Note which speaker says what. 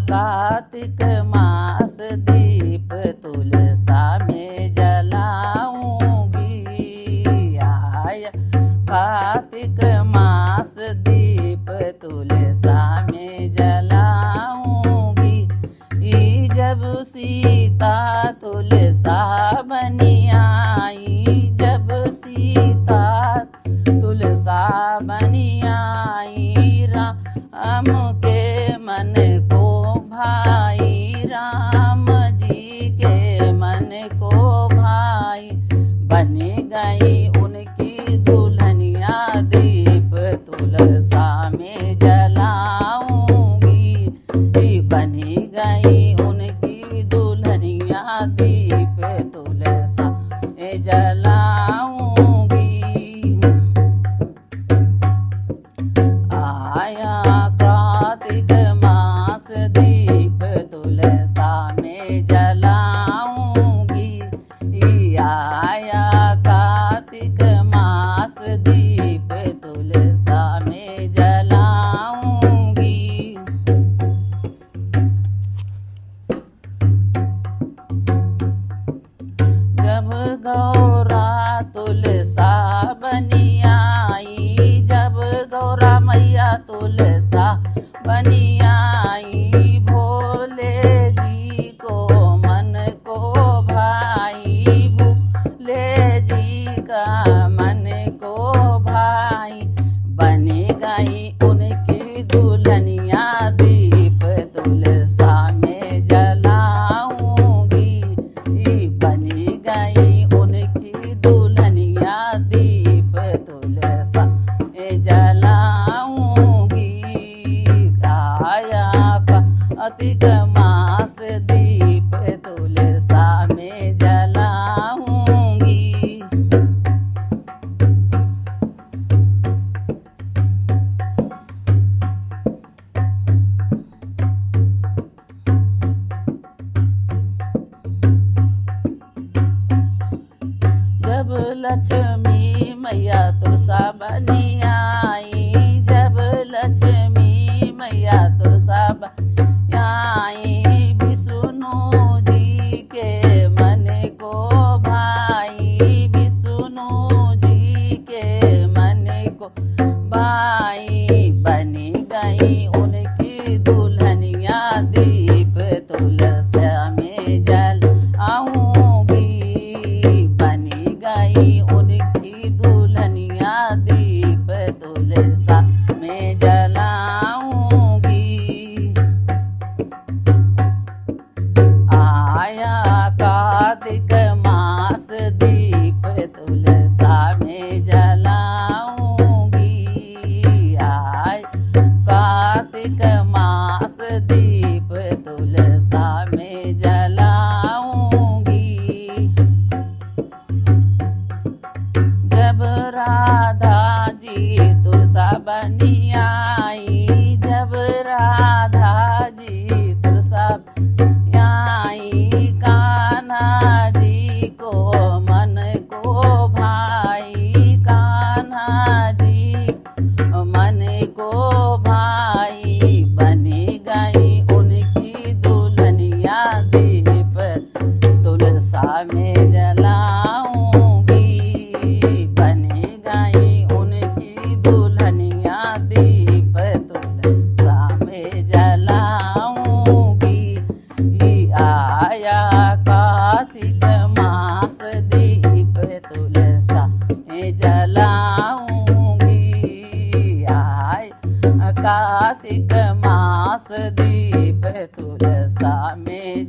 Speaker 1: कार्तिक मास दीप तुलसा में जलाऊंगी। आया कार्तिक मास दीप तुलसा में जलाऊंगी। जब सीता तुलसा बनी आई, जब सीता तुलसा बनी आई, राम के मन को भाई, राम जी के मन को भाई। बनी गई उनकी दुल्हनिया दीप तुलसा में जलाऊंगी। बनी गई उनकी दुल्हनिया दीप तुलसा में जलाऊंगी। आया कार्तिक मास दीप तुलसा में जलाऊंगी। आया कार्तिक मास दीप तुलसा में जलाऊंगी। जब गौरा तुलसा बनी आई, जब गौरा मैया तुलसा बनी आई, भोले जी को मन को भाई, भोले जी का मन को भाई। बनी गई उनकी दुल्हनिया दीप तुलसा में जलाऊंगी। बनी गई उनकी दुल्हनिया दीप तुलसा में जलाऊंगी। आया कार्तिक मास दीप तुलसा में जलाऊंगी। जब लक्ष्मी मैया तुलसा बनी आई, जब लक्ष्मी मैया तुलसा बनी आई, विष्णु जी के मन को भाई, विष्णु जी के मन को भाई। बनी गई उनकी दुल्हनिया दीप तुलसा में जलाऊंगी। बनी गई उनकी दुल्हनिया दीप तुलसा में जलाऊंगी। आया कार्तिक मास दीप तुलसा में जलाऊंगी। आय कार्तिक मास दीप तुलसा में जलाऊंगी। जब राधा जी तुलसा बनी आई, जब राधा जी तुलसा बनी आई, कान्हा जी को मन को भाई, कान्हा जी मन को भाई। बनी गई उनकी दुल्हनिया दीप तुलसा में जलाऊंगी। बनी गई उनकी दुल्हनिया दीप तुलसा में जलाऊंगी। आया कार्तिक मास दीप तुलसा में जलाऊंगी। आय कार्तिक मास दीप तुलसा में